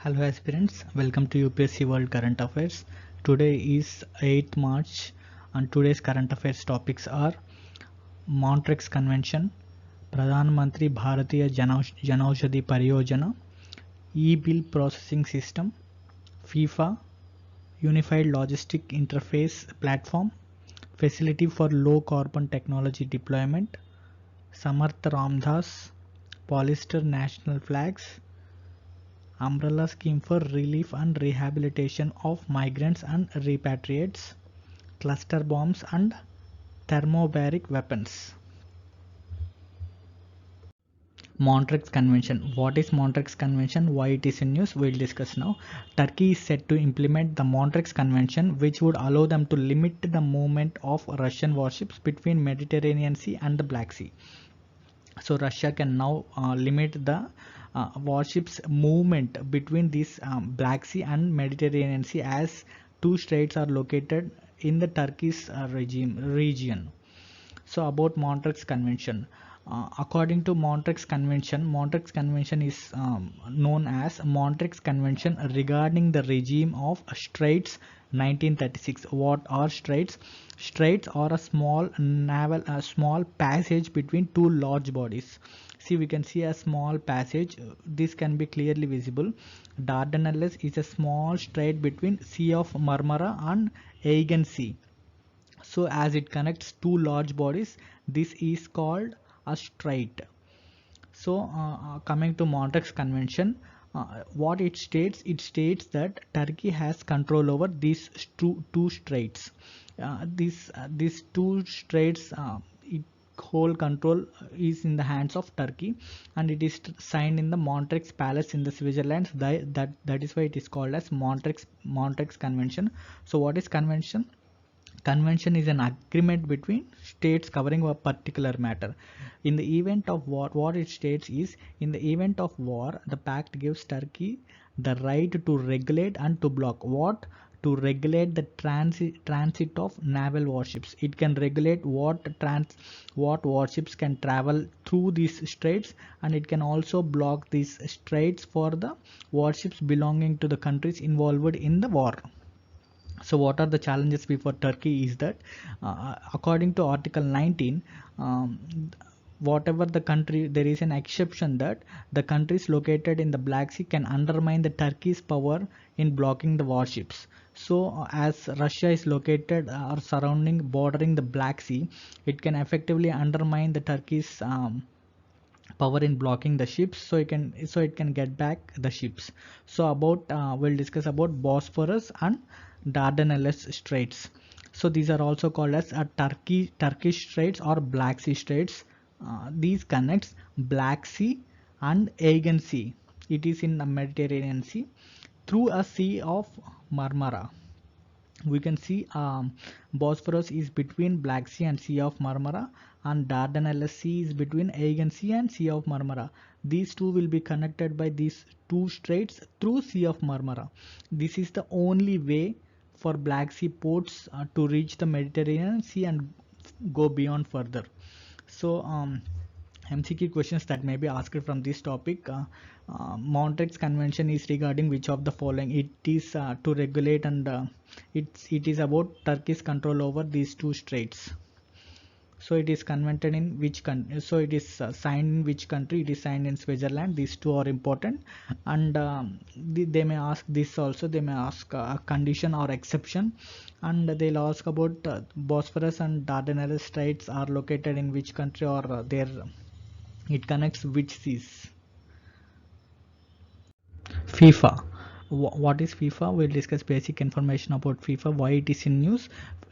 Hello aspirants, welcome to UPSC World Current Affairs. Today is 8th March and today's current affairs topics are Montreux Convention, Pradhan Mantri Bhartiya Janaushadhi Pariyojana, e-bill processing system, FIFA, Unified Logistic Interface Platform, Facility for Low Carbon Technology Deployment, Samarth Ramdas, Polyester National Flags, Umbrella Scheme for Relief and Rehabilitation of Migrants and Repatriates, Cluster Bombs and Thermobaric Weapons. Montreux Convention. What is Montreux Convention? Why it is in news? We'll discuss now. Turkey is set to implement the Montreux Convention, which would allow them to limit the movement of Russian warships between Mediterranean Sea and the Black Sea. So Russia can now limit the warships movement between this Black Sea and Mediterranean Sea, as two straits are located in the Turkish region. So about Montreux Convention. According to Montreux Convention is known as Montreux Convention regarding the regime of straits 1936. What are straits? Straits are a small passage between two large bodies. See, we can see a small passage. This can be clearly visible. Dardanelles is a small strait between Sea of Marmara and Aegean Sea. So as it connects two large bodies, this is called a strait. So coming to Montreux Convention, what it states that Turkey has control over these two straits. These two straits, whole control is in the hands of Turkey, and it is signed in the Montreux Palace in the Switzerland. That is why it is called as Montreux Convention. So what is convention? Convention is an agreement between states covering a particular matter. In the event of war, what it states is, in the event of war, the pact gives Turkey the right to regulate and to block. What? To regulate the transit of naval warships. It can regulate what warships can travel through these straits, and it can also block these straits for the warships belonging to the countries involved in the war. So what are the challenges before Turkey is that according to Article 19, whatever the country, there is an exception that the countries located in the Black Sea can undermine the Turkey's power in blocking the warships. So as Russia is located or surrounding, bordering the Black Sea, it can effectively undermine the Turkey's power in blocking the ships, so it can get back the ships. So about we'll discuss about Bosphorus and Dardanelles Straits. So these are also called as Turkish Straits or Black Sea Straits. These connects Black Sea and Aegean Sea. It is in the Mediterranean Sea through a Sea of Marmara. We can see Bosphorus is between Black Sea and Sea of Marmara, and Dardanelles Sea is between Aegean Sea and Sea of Marmara. These two will be connected by these two straits through Sea of Marmara. This is the only way for Black Sea ports to reach the Mediterranean Sea and go beyond further. So MCQ questions that may be asked from this topic. Montreux Convention is regarding which of the following? It is to regulate and it is about Turkey's control over these two straits. So it is convented in which country? So it is signed in which country? It is signed in Switzerland. These two are important, and they may ask this also. They may ask a condition or exception, and they'll ask about Bosphorus and Dardanelles Straits are located in which country, or it connects which seas. FIFA. What is FIFA? We'll discuss basic information about FIFA, why it is in news.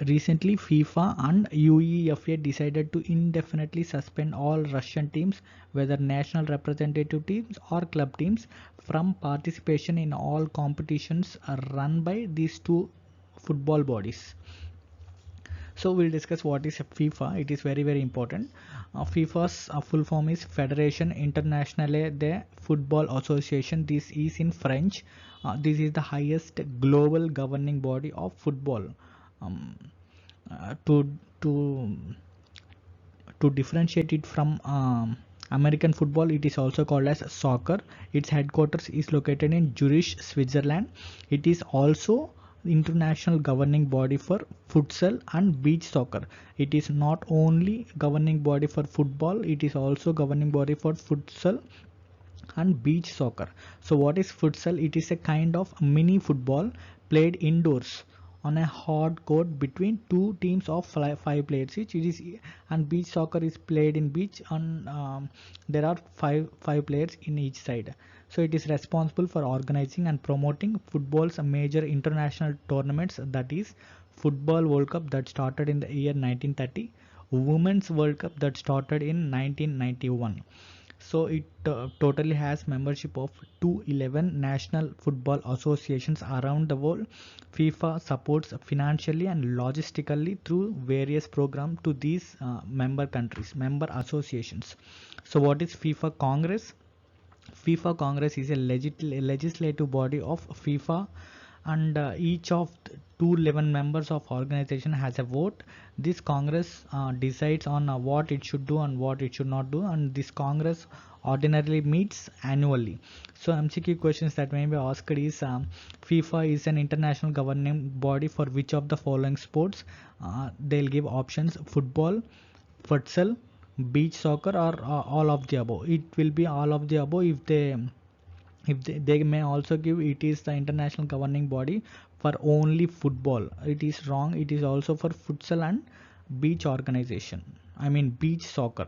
Recently, FIFA and UEFA decided to indefinitely suspend all Russian teams, whether national representative teams or club teams, from participation in all competitions run by these two football bodies. So we'll discuss what is FIFA. It is very important. FIFA's full form is Fédération Internationale de Football Association. This is in French. This is the highest global governing body of football. Um, to to differentiate it from American football, it is also called as soccer. Its headquarters is located in Zurich, Switzerland. It is also international governing body for futsal and beach soccer. It is not only governing body for football, it is also governing body for futsal and beach soccer. So what is futsal? It is a kind of mini football played indoors on a hard court between two teams of five players each. It is, and beach soccer is played in beach on there are five players in each side. So it is responsible for organizing and promoting football's major international tournaments, that is Football World Cup that started in the year 1930, Women's World Cup that started in 1991. So it totally has membership of 211 national football associations around the world. FIFA supports financially and logistically through various programs to these member countries, member associations. So what is FIFA Congress? FIFA Congress is a legislative body of FIFA, and each of 211 members of organization has a vote. This Congress decides on what it should do and what it should not do, and this Congress ordinarily meets annually. So MCQ questions that may be asked is FIFA is an international governing body for which of the following sports? They'll give options: football, futsal, beach soccer, or all of the above. It will be all of the above. They may also give it is the international governing body for only football. It is wrong. It is also for futsal and beach organization, I mean beach soccer.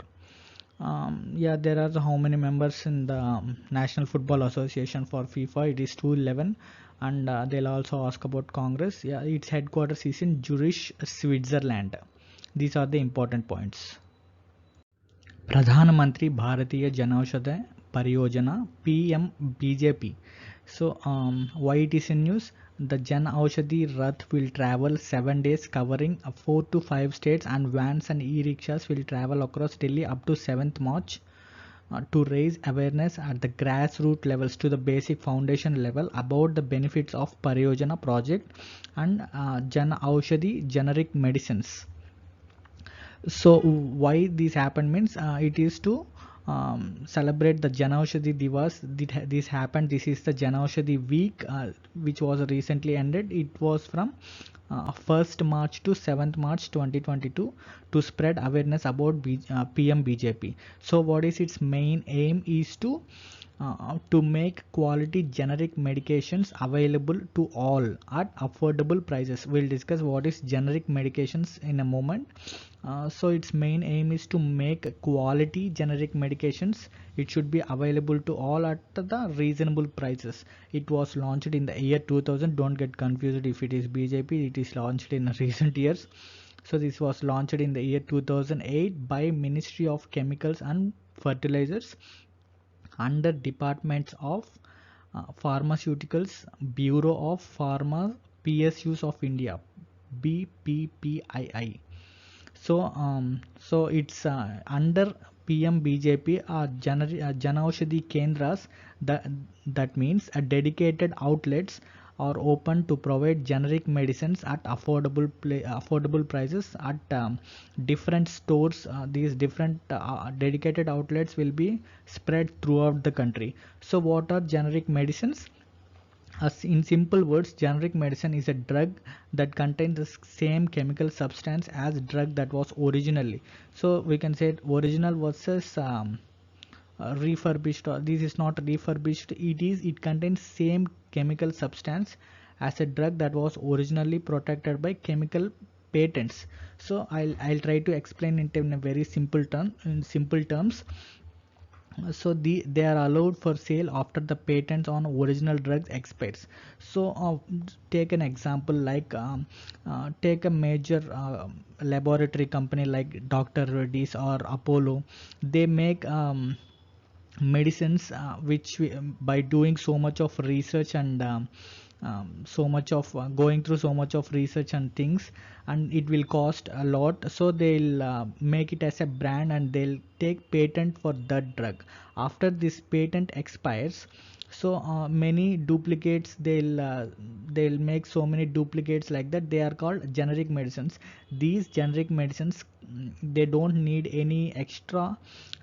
Yeah, there are how many members in the National Football Association for FIFA? It is 211. And they'll also ask about Congress. Yeah, its headquarters is in Zurich, Switzerland. These are the important points. Pradhan Mantri Bhartiya Janaushadhi Pariyojana PMBJP. So why it is in news? The Janaushadhi Rath will travel 7 days covering 4 to 5 states, and vans and e-rickshaws will travel across Delhi up to 7th March to raise awareness at the grassroots levels to the basic foundation level about the benefits of Pariyojana project and Janaushadhi generic medicines. So why this happened means it is to celebrate the Janaushadhi Divas. This happened. This is the Janaushadhi week, which was recently ended. It was from 1st March to 7th March 2022 to spread awareness about PMBJP. So what is its main aim is to make quality generic medications available to all at affordable prices. We'll discuss what is generic medications in a moment. So its main aim is to make quality generic medications. It should be available to all at the reasonable prices. It was launched in the year 2000. Don't get confused if it is BJP. It is launched in recent years. So this was launched in the year 2008 by Ministry of Chemicals and Fertilizers under Departments of Pharmaceuticals, Bureau of Pharma, PSUs of India, BPPII. So it's under PMBJP Janaushadhi Kendras. That means dedicated outlets are open to provide generic medicines at affordable prices at different stores. These different dedicated outlets will be spread throughout the country. So what are generic medicines? In simple words, generic medicine is a drug that contains the same chemical substance as drug that was originally. So we can say original versus refurbished. This is not refurbished. It contains same chemical substance as a drug that was originally protected by chemical patents. So I'll try to explain it in a very simple terms. So they are allowed for sale after the patents on original drugs expires. So take an example like take a major laboratory company like Dr. Reddy's or Apollo. They make medicines which by doing so much of research and so much of going through so much of research and things, and it will cost a lot. So they'll make it as a brand and they'll take patent for that drug. After this patent expires, so many duplicates they'll make so many duplicates like that. They are called generic medicines. These generic medicines, they don't need any extra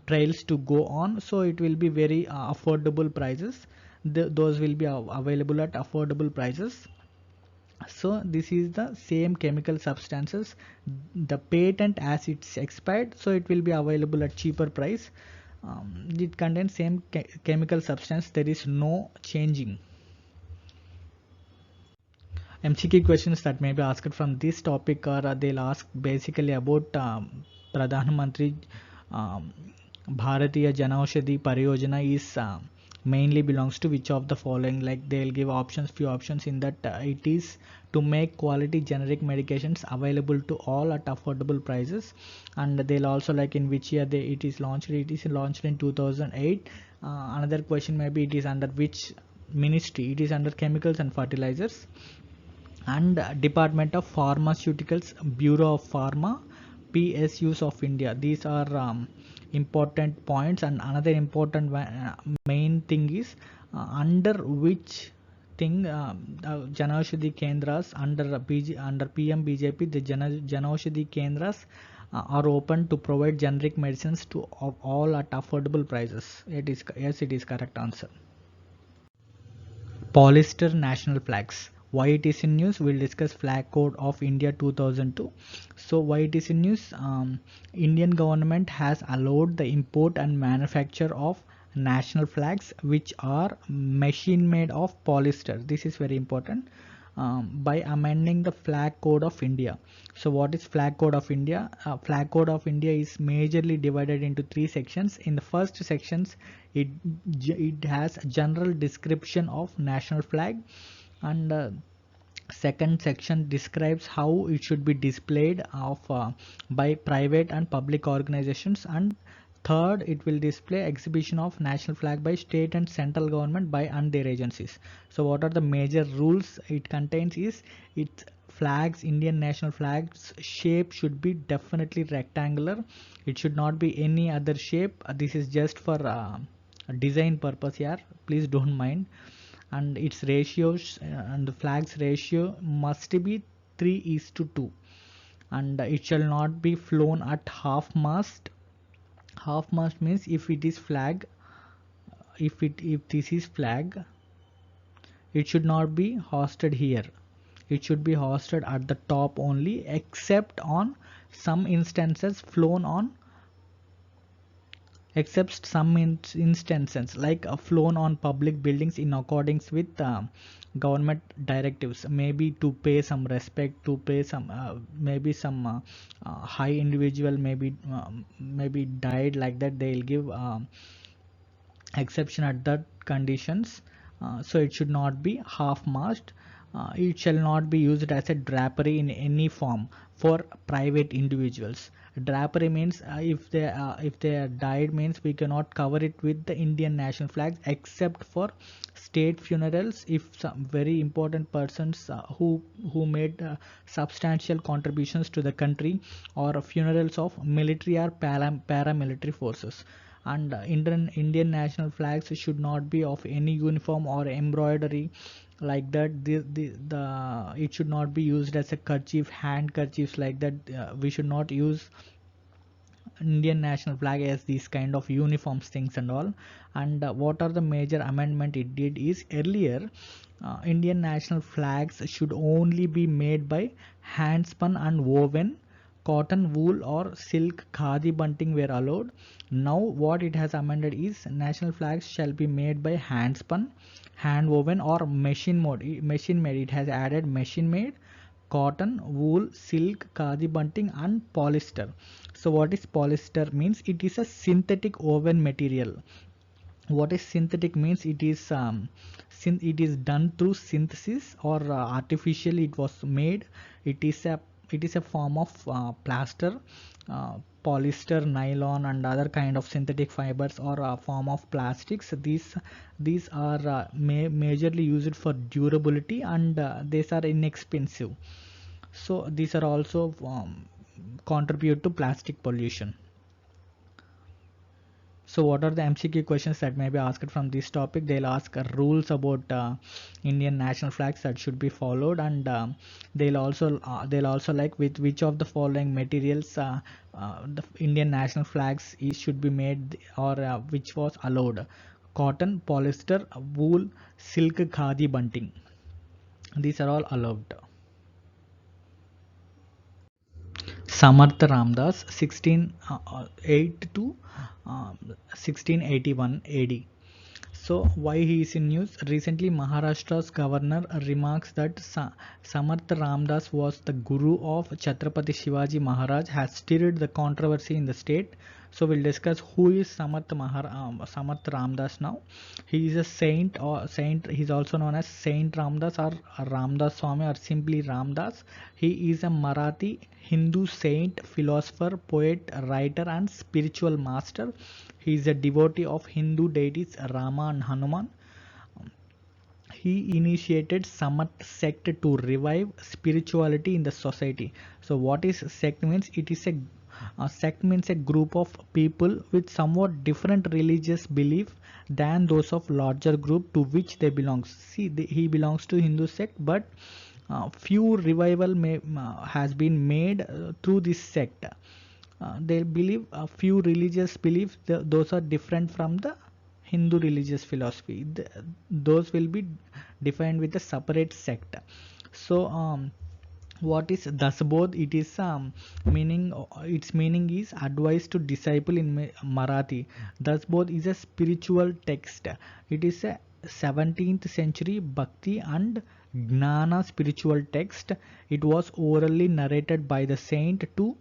trails to go on, so it will be very affordable prices. Those will be available at affordable prices. So this is the same chemical substances, the patent as it's expired, so it will be available at cheaper price. It contains same chemical substance, there is no changing. MCQ questions that may be asked from this topic are they'll ask basically about Pradhan Mantri Bhartiya Janaushadhi Pariyojana is mainly belongs to which of the following. Like they'll give options, few options in that it is to make quality generic medications available to all at affordable prices, and they'll also like in which year it is launched. It is launched in 2008. Another question may be it is under which ministry. It is under chemicals and fertilizers and Department of Pharmaceuticals, Bureau of Pharma, PSUs of India. These are important points. And another important main thing is under which thing Janaushadhi Kendras under PMBJP, the Janaushadhi Kendras are open to provide generic medicines to all at affordable prices. It is yes, it is correct answer. Polyester national flags. Why it is in news? We'll discuss Flag Code of India 2002. So why it is in news? Indian government has allowed the import and manufacture of national flags which are machine made of polyester. This is very important. By amending the Flag Code of India. So what is Flag Code of India? Flag Code of India is majorly divided into 3 sections. In the first sections, it has a general description of national flag, and second section describes how it should be displayed by private and public organizations, and third it will display exhibition of national flag by state and central government by and their agencies. So what are the major rules it contains is it flags, Indian national flags shape should be definitely rectangular. It should not be any other shape. This is just for design purpose here, please don't mind. And its ratios and the flags ratio must be 3:2, and it shall not be flown at half mast. Half mast means if it is flag, if this is flag, it should not be hoisted here. It should be hoisted at the top only, except on some instances flown on, except some instances like flown on public buildings in accordance with government directives, maybe to pay some respect, to pay some maybe some high individual maybe died, like that they'll give exception at that conditions. So it should not be half mast. It shall not be used as a drapery in any form for private individuals. Drapery means if they are died means we cannot cover it with the Indian national flags except for state funerals. If some very important persons who made substantial contributions to the country, or funerals of military or paramilitary forces. And Indian national flags should not be of any uniform or embroidery, like that. It should not be used as a kerchief, handkerchiefs, like that. We should not use Indian national flag as these kind of uniforms things and all. And what are the major amendment it did is earlier Indian national flags should only be made by hand spun and woven cotton, wool or silk, khadi bunting were allowed. Now what it has amended is national flags shall be made by hand spun, hand woven or machine made. It has added machine made, cotton, wool, silk, khadi bunting and polyester. So what is polyester means? It is a synthetic woven material. What is synthetic means? It is it is done through synthesis or artificially it was made. It is a form of plaster, polyester, nylon and other kind of synthetic fibers or a form of plastics. These are majorly used for durability, and these are inexpensive. So these are also contribute to plastic pollution. So what are the MCQ questions that may be asked from this topic? They'll ask rules about Indian national flags that should be followed, and they'll also like with which of the following materials the Indian national flags should be made, or which was allowed: cotton, polyester, wool, silk, khadi, bunting. These are all allowed. Samarth Ramdas 1608 to 1681 AD. So why he is in news? Recently, Maharashtra's governor remarks that Samarth Ramdas was the guru of Chhatrapati Shivaji Maharaj, has stirred the controversy in the state. So we'll discuss who is Samarth Ramdas now. He is a saint, or saint. He's also known as Saint Ramdas or Ramdas Swami, or simply Ramdas. He is a Marathi Hindu saint, philosopher, poet, writer, and spiritual master. He is a devotee of Hindu deities Rama and Hanuman. He initiated Samarth sect to revive spirituality in the society. So what is sect means? It is a sect means a group of people with somewhat different religious belief than those of larger group to which they belong. See, he belongs to Hindu sect, but few revival has been made through this sect. They believe a few religious beliefs, those are different from the Hindu religious philosophy. Those will be defined with a separate sect. So what is dasbodh? It is meaning, its meaning is advice to disciple in Marathi. Dasbodh is a spiritual text. It is a 17th century bhakti and gnana spiritual text. It was orally narrated by the saint to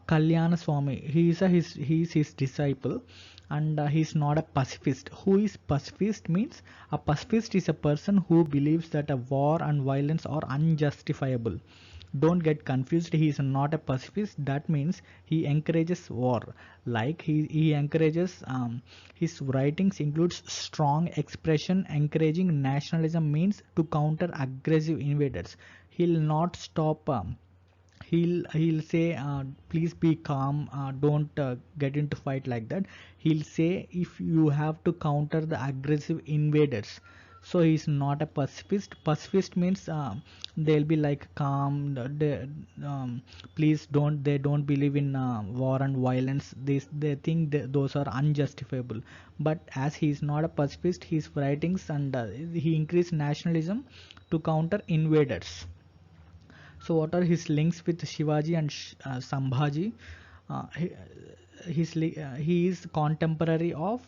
Kalyana Swami. He is his disciple, and he is not a pacifist. Who is pacifist means? A pacifist is a person who believes that a war and violence are unjustifiable. Don't get confused. He is not a pacifist. That means he encourages war. Like he encourages, his writings includes strong expression encouraging nationalism, means to counter aggressive invaders. He'll not stop. He'll say, please be calm, don't get into fight, like that. He'll say if you have to counter the aggressive invaders. So he's not a pacifist. Pacifist means they'll be like calm, please don't believe in war and violence. They think those are unjustifiable. But as he's not a pacifist, his writings, and he increased nationalism to counter invaders. So what are his links with Shivaji and Sambhaji? Uh, he, he is contemporary of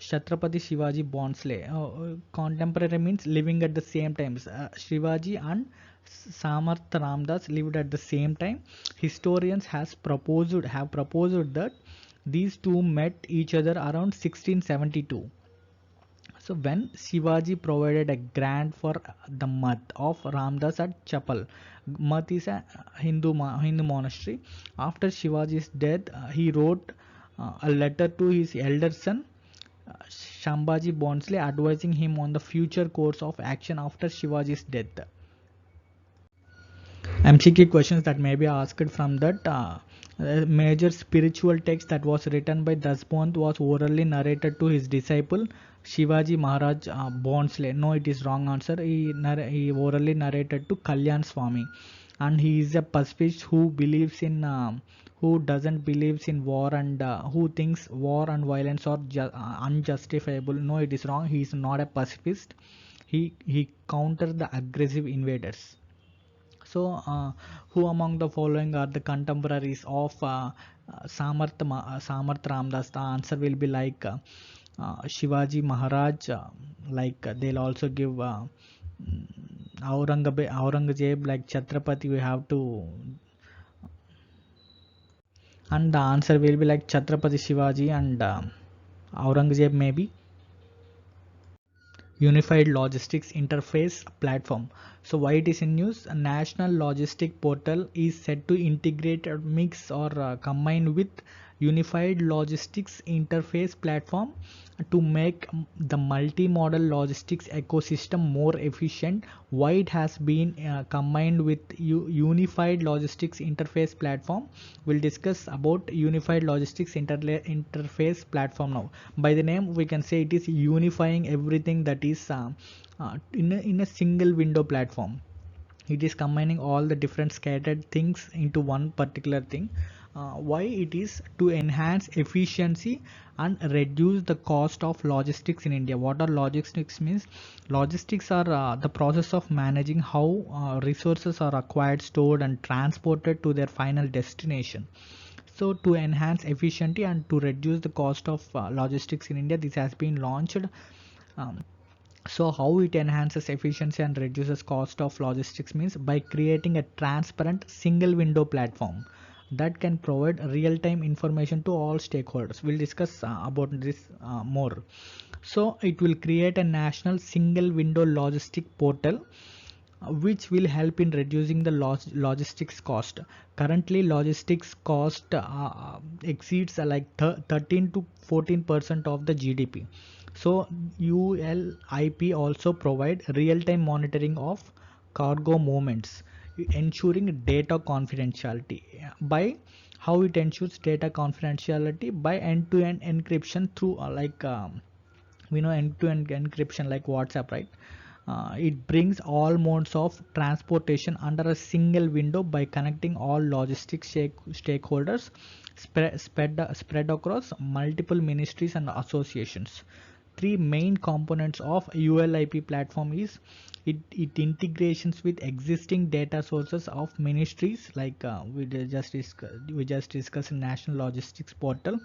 Chhatrapati Shivaji Bhonsle. Contemporary means living at the same time. Shivaji and Samarth Ramdas lived at the same time. Historians have proposed that these two met each other around 1672. So when Shivaji provided a grant for the Math of Ramdas at Chapel. Math is a Hindu monastery. After Shivaji's death, he wrote a letter to his elder son Shambhaji Bhonsle advising him on the future course of action after Shivaji's death. MCQ questions that may be asked from that. A major spiritual text that was written by Dasbodh was orally narrated to his disciple Shivaji Maharaj Bhonsle. No, it is wrong answer. He orally narrated to Kalyan Swami, and he is a pacifist who believes in who doesn't believes in war, and who thinks war and violence are unjustifiable. No, it is wrong. He is not a pacifist. He countered the aggressive invaders. So, who among the following are the contemporaries of Samarth Ramdas? The answer will be like Shivaji Maharaj. They'll also give Aurangzeb, like Chhatrapati. We have to, and the answer will be like Chhatrapati Shivaji and Aurangzeb maybe. Unified Logistics Interface Platform. So why it is in news? A national logistic portal is set to integrate or mix or combine with unified logistics interface platform to make the multi-modal logistics ecosystem more efficient. Why it has been combined with unified logistics interface platform? We'll discuss about unified logistics interface platform now. By the name we can say it is unifying everything that is in a single window platform. It is combining all the different scattered things into one particular thing. Why it is to enhance efficiency and reduce the cost of logistics in India. What are logistics means? Logistics are the process of managing how resources are acquired, stored and transported to their final destination. So to enhance efficiency and to reduce the cost of logistics in India, this has been launched. um, so how it enhances efficiency and reduces cost of logistics means by creating a transparent single window platform that can provide real-time information to all stakeholders. We'll discuss about this more. So it will create a national single window logistic portal which will help in reducing the logistics cost. Currently logistics cost exceeds 13 to 14% of the GDP. So ULIP also provide real-time monitoring of cargo movements, ensuring data confidentiality. By how it ensures data confidentiality? By end-to-end encryption through we know end-to-end encryption like WhatsApp, right? It brings all modes of transportation under a single window by connecting all logistics stakeholders spread across multiple ministries and associations. Three main components of ULIP platform is it integrations with existing data sources of ministries like we just discussed in National Logistics Portal,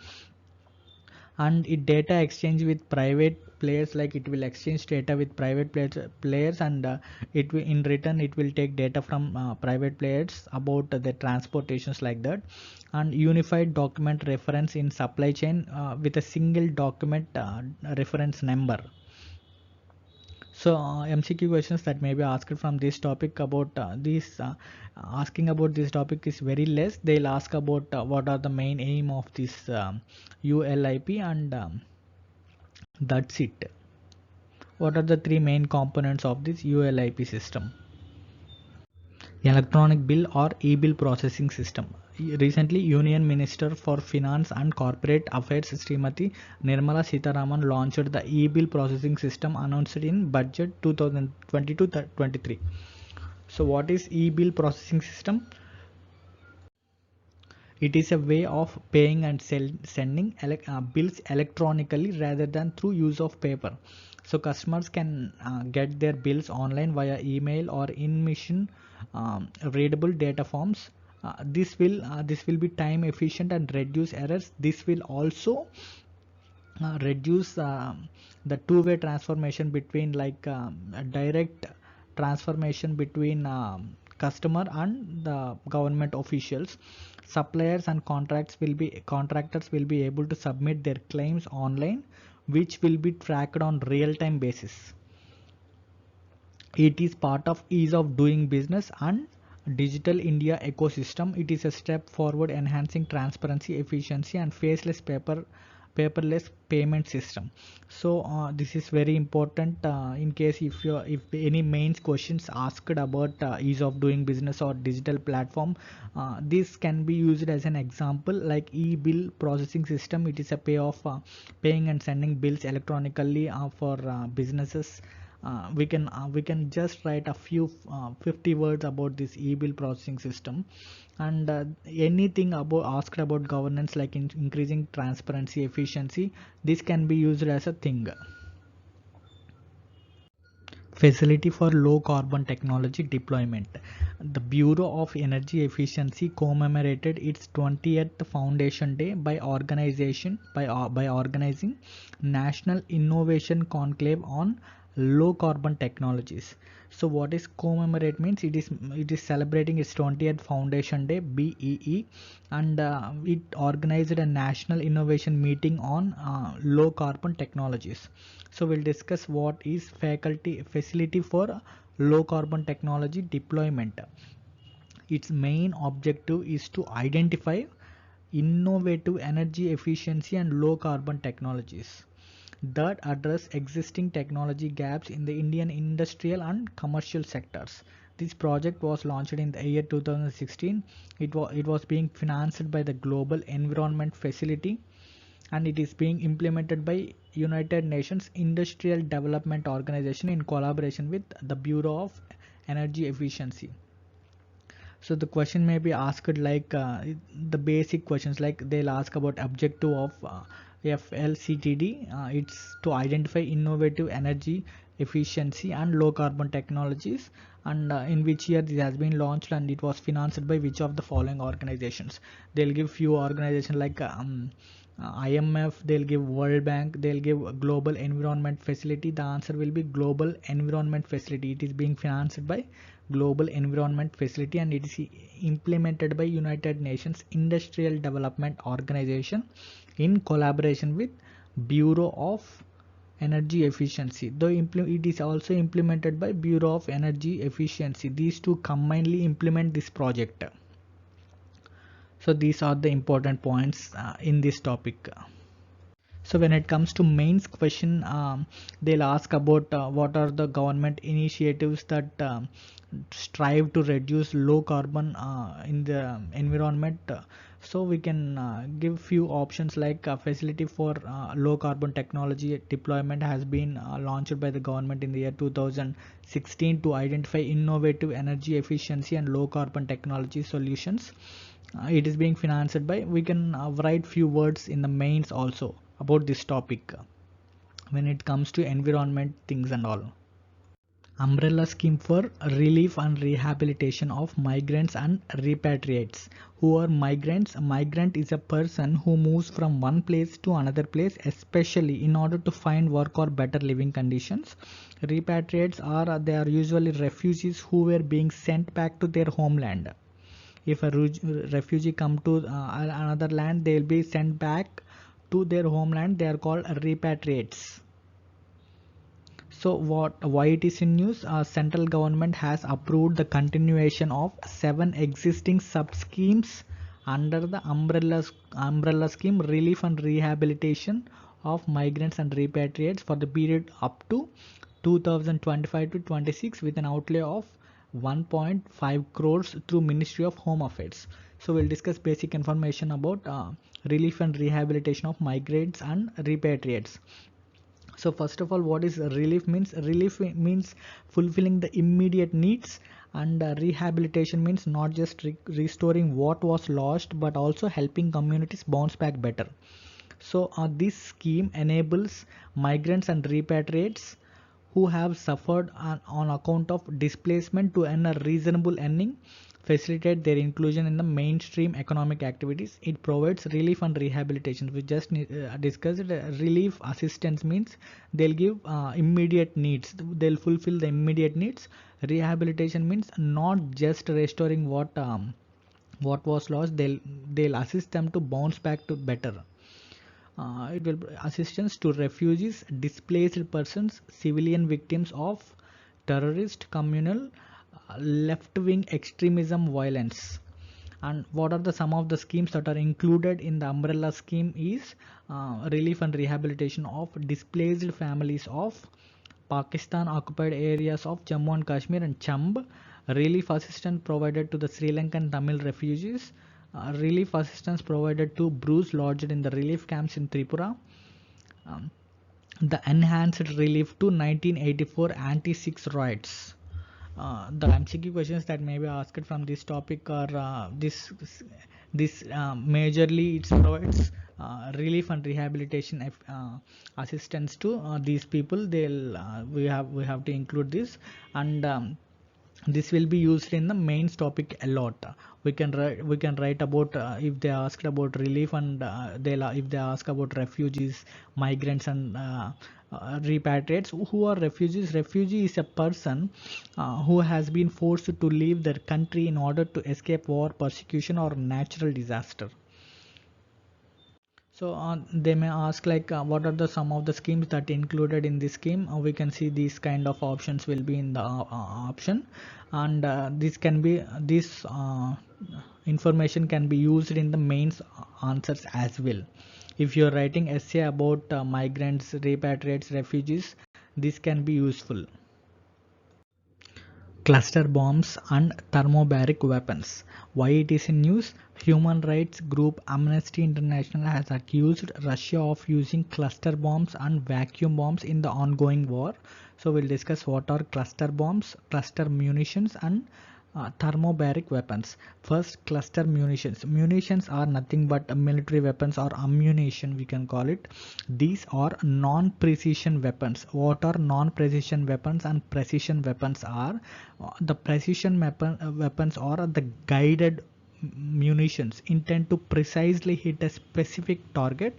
and it data exchange with private players, like it will exchange data with private players and it will in return it will take data from private players about the transportations like that. And unified document reference in supply chain with a single document reference number. So MCQ questions that may be asked from this topic about this asking about this topic is very less. They'll ask about what are the main aim of this ULIP and that's it. What are the three main components of this ULIP system? Electronic bill or e-bill processing system. Recently, Union Minister for Finance and Corporate Affairs Srimati Nirmala Sitharaman launched the e-bill processing system announced in Budget 2022-23. So what is e-bill processing system? It is a way of paying and sending bills electronically rather than through use of paper. So customers can get their bills online via email or in machine readable data forms. This will be time efficient and reduce errors. This will also reduce the two-way transformation between a direct transformation between customer and the government officials. Suppliers and contractors will be able to submit their claims online, which will be tracked on real-time basis. It is part of ease of doing business and digital India ecosystem. It is a step forward enhancing transparency, efficiency and paperless payment system. So this is very important in case if any mains questions asked about ease of doing business or digital platform, this can be used as an example like e-bill processing system. It is a paying and sending bills electronically for businesses. We can just write a few 50 words about this e-bill processing system, and anything about asked about governance like increasing transparency, efficiency, this can be used as a thing. Facility for low carbon technology deployment. The Bureau of Energy Efficiency commemorated its 20th Foundation Day by organizing National Innovation Conclave on low carbon technologies. So what is commemorate means? It is celebrating its 20th Foundation Day BEE, and it organized a national innovation meeting on low carbon technologies. So we'll discuss what is facility for low carbon technology deployment. Its main objective is to identify innovative energy efficiency and low carbon technologies that address existing technology gaps in the Indian industrial and commercial sectors. This project was launched in the year 2016. It was being financed by the Global Environment Facility, and it is being implemented by United Nations Industrial Development Organization in collaboration with the Bureau of Energy Efficiency. So the question may be asked like the basic questions, like they'll ask about objective of FLCTD. It's to identify innovative energy efficiency and low carbon technologies, and in which year this has been launched, and it was financed by which of the following organizations. They'll give few organizations like IMF, they'll give World Bank, they'll give Global Environment Facility. The answer will be Global Environment Facility. It is being financed by Global Environment Facility, and it is implemented by United Nations Industrial Development Organization in collaboration with Bureau of Energy Efficiency. Though it is also implemented by Bureau of Energy Efficiency. These two combinedly implement this project. So these are the important points in this topic. So when it comes to mains question, they'll ask about what are the government initiatives that strive to reduce low carbon in the environment. So we can give few options like facility for low carbon technology deployment has been launched by the government in the year 2016 to identify innovative energy efficiency and low carbon technology solutions. It is being financed by, we can write few words in the mains also about this topic when it comes to environment things and all. Umbrella scheme for relief and rehabilitation of migrants and repatriates. Who are migrants? A migrant is a person who moves from one place to another place, especially in order to find work or better living conditions. Repatriates are, they are usually refugees who were being sent back to their homeland. If a refugee come to another land, they will be sent back to their homeland. They are called repatriates. So why it is in news? Central government has approved the continuation of 7 existing sub schemes under the umbrella scheme relief and rehabilitation of migrants and repatriates for the period up to 2025 to 26 with an outlay of 1.5 crores through Ministry of Home Affairs. So we'll discuss basic information about relief and rehabilitation of migrants and repatriates. So first of all, what is relief means? Relief means fulfilling the immediate needs, and rehabilitation means not just restoring what was lost but also helping communities bounce back better. So this scheme enables migrants and repatriates who have suffered on account of displacement to earn a reasonable earning, facilitate their inclusion in the mainstream economic activities. It provides relief and rehabilitation. We just discussed relief assistance means they'll give immediate needs, they'll fulfill the immediate needs. Rehabilitation means not just restoring what was lost, they'll assist them to bounce back to better. It will assistance to refugees, displaced persons, civilian victims of terrorist, communal, left-wing extremism, violence. And what are the some of the schemes that are included in the umbrella scheme is relief and rehabilitation of displaced families of Pakistan occupied areas of Jammu and Kashmir and Chamb, relief assistance provided to the Sri Lankan Tamil refugees, relief assistance provided to Bruce lodged in the relief camps in Tripura, the enhanced relief to 1984 anti-Sikhs riots. The MCQ questions that may be asked from this topic are this majorly it provides relief and rehabilitation assistance to these people. We have to include this, and this will be used in the mains topic a lot. We can write about if they asked about relief, and if they ask about refugees, migrants, and repatriates. Who are refugees? Refugee is a person who has been forced to leave their country in order to escape war, persecution, or natural disaster. So they may ask like what are the some of the schemes that included in this scheme. We can see these kind of options will be in the option, and this can be information can be used in the mains answers as well. If you're writing essay about migrants, repatriates, refugees, this can be useful. Cluster bombs and thermobaric weapons. Why it is in news? Human rights group Amnesty International has accused Russia of using cluster bombs and vacuum bombs in the ongoing war. So we'll discuss what are cluster bombs, cluster munitions, and thermobaric weapons. First, cluster munitions. Munitions are nothing but military weapons or ammunition, we can call it. These are non-precision weapons. What are non-precision weapons and precision weapons are? The precision weapons are the guided munitions intend to precisely hit a specific target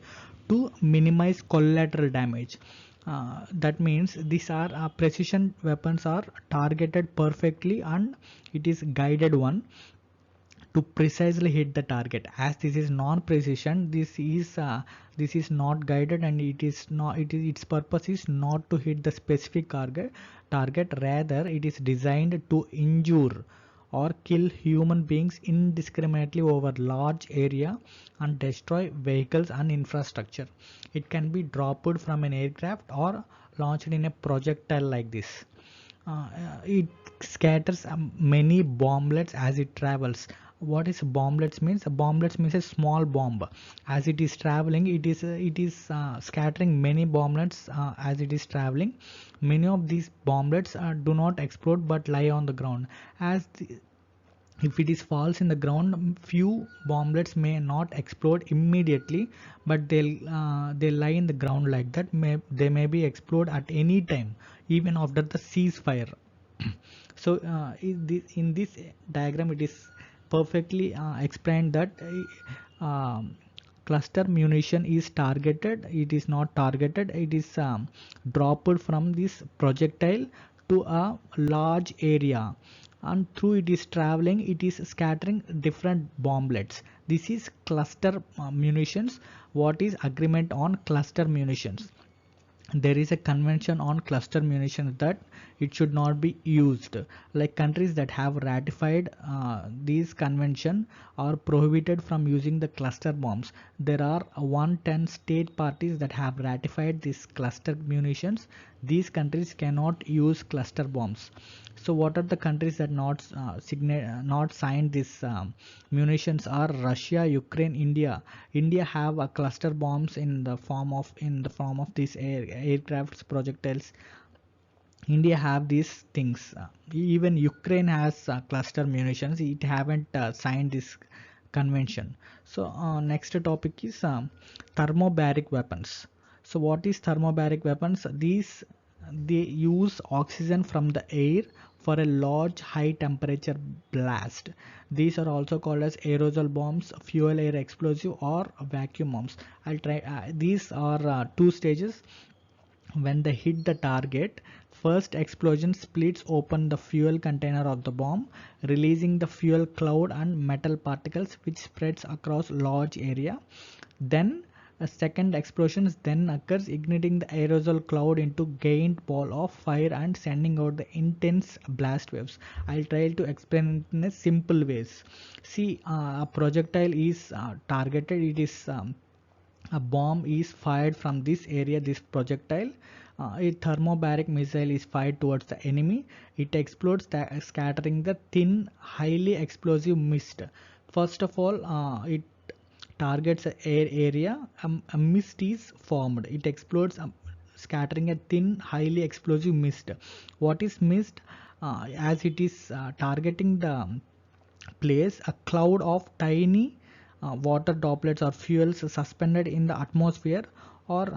to minimize collateral damage. That means these are precision weapons are targeted perfectly and it is guided one to precisely hit the target. As this is non-precision, this is not guided and it is not its purpose is not to hit the specific target, rather it is designed to injure or kill human beings indiscriminately over large area and destroy vehicles and infrastructure. It can be dropped from an aircraft or launched in a projectile like this. It scatters many bomblets as it travels. What is bomblets means? Bomblets means a small bomb. As it is traveling, it is scattering many bomblets as it is traveling. Many of these bomblets do not explode but lie on the ground. If it is falls in the ground, few bomblets may not explode immediately, but they lie in the ground like that. They may be explode at any time, even after the ceasefire. So in this diagram, it is perfectly explained that cluster munition is targeted. It is not targeted. It is dropped from this projectile to a large area, and through it is traveling, it is scattering different bomblets. This is cluster munitions. What is agreement on cluster munitions? There is a convention on cluster munitions that it should not be used. Like countries that have ratified these convention are prohibited from using the cluster bombs. There are 110 state parties that have ratified these cluster munitions. These countries cannot use cluster bombs. So what are the countries that not signed this munitions are Russia, Ukraine, India. India have a cluster bombs in the form of these aircrafts projectiles. India have these things. Even Ukraine has cluster munitions. It haven't signed this convention. So next topic is thermobaric weapons. So what is thermobaric weapons? They use oxygen from the air for a large high temperature blast. These are also called as aerosol bombs, fuel air explosive, or vacuum bombs. I'll try. These are two stages. When they hit the target, first explosion splits open the fuel container of the bomb, releasing the fuel cloud and metal particles which spreads across large area. Then a second explosion then occurs, igniting the aerosol cloud into giant ball of fire and sending out the intense blast waves. I'll try to explain it in a simple ways. See, a projectile is targeted. It is a bomb is fired from this area, this projectile. A thermobaric missile is fired towards the enemy. It explodes, scattering the thin, highly explosive mist. First of all, it targets a air area. A mist is formed. It explodes, scattering a thin, highly explosive mist. What is mist? As it is targeting the place, a cloud of tiny water droplets or fuels suspended in the atmosphere or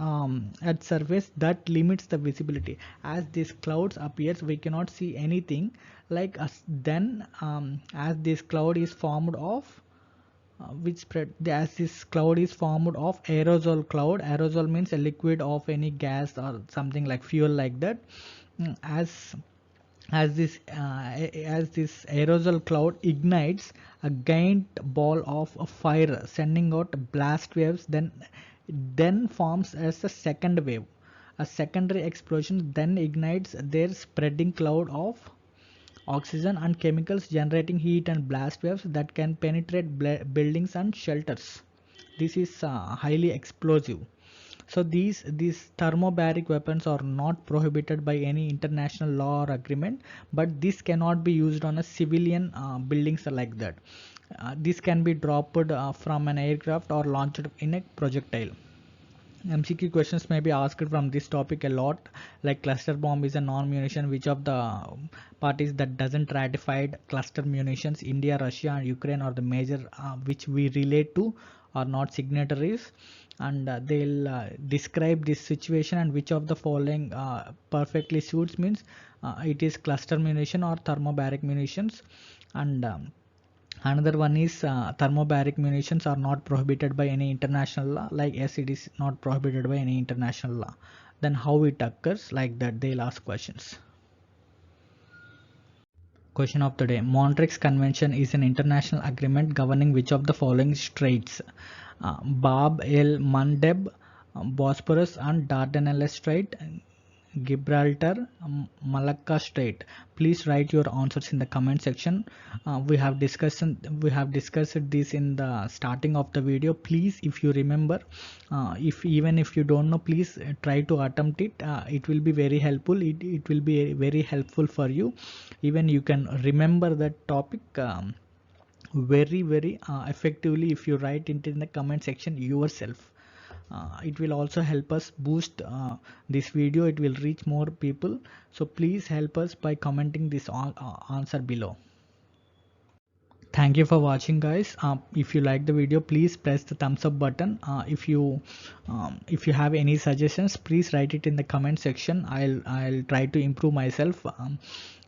at surface that limits the visibility. As these clouds appears, we cannot see anything. Like then as this cloud is formed of which spread as this cloud is formed of aerosol cloud. Aerosol means a liquid of any gas or something like fuel like that. As this aerosol cloud ignites, a giant ball of fire sending out blast waves then forms as a second wave. A secondary explosion then ignites their spreading cloud of oxygen and chemicals generating heat and blast waves that can penetrate buildings and shelters. This is highly explosive. So these thermobaric weapons are not prohibited by any international law or agreement, but this cannot be used on a civilian buildings like that. This can be dropped from an aircraft or launched in a projectile. MCQ questions may be asked from this topic a lot, like cluster bomb is a non-munition. Which of the parties that doesn't ratified cluster munitions? India, Russia, and Ukraine are the major which we relate to are not signatories, and they'll describe this situation and which of the following perfectly suits means it is cluster munition or thermobaric munitions. And another one is thermobaric munitions are not prohibited by any international law. Like yes, it is not prohibited by any international law. Then how it occurs, like that they'll ask questions. Question of the day: Montreux Convention is an international agreement governing which of the following straits? Bab el Mandeb, Bosporus and Dardanelles Strait, Gibraltar, Malacca Strait. Please write your answers in the comment section. We have discussed this in the starting of the video. Please, if you remember, even if you don't know, please try to attempt it. It will be very helpful. It will be very helpful for you. Even you can remember that topic very effectively if you write it in the comment section yourself. It will also help us boost this video. It will reach more people, so please help us by commenting this answer below. Thank you for watching, guys. If you like the video, please press the thumbs up button. If you have any suggestions, please write it in the comment section. I'll try to improve myself.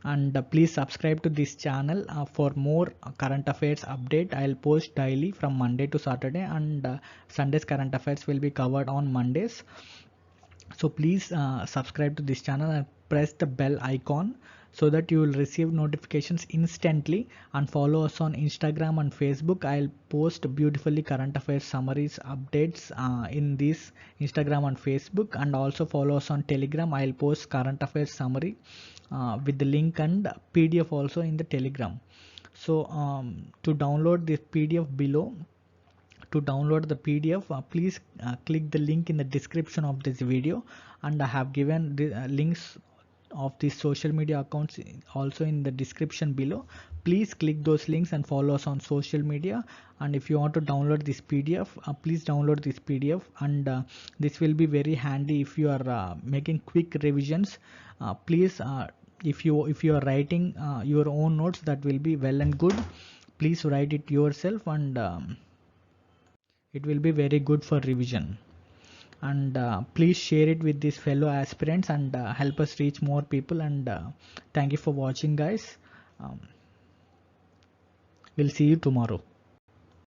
And please subscribe to this channel for more current affairs update. I'll post daily from Monday to Saturday, and Sunday's current affairs will be covered on Mondays. So please subscribe to this channel and press the bell icon so that you will receive notifications instantly, and follow us on Instagram and Facebook. I'll post beautifully current affairs summaries updates in this Instagram and Facebook, and also follow us on Telegram. I'll post current affairs summary with the link and PDF also in the Telegram. So to download this PDF below, to download the PDF, please click the link in the description of this video, and I have given the links of these social media accounts also in the description below. Please click those links and follow us on social media. And if you want to download this PDF, please download this PDF, and this will be very handy if you are making quick revisions. Please if you are writing your own notes, that will be well and good. Please write it yourself, and it will be very good for revision. And please share it with these fellow aspirants, and help us reach more people. And thank you for watching, guys. We'll see you tomorrow.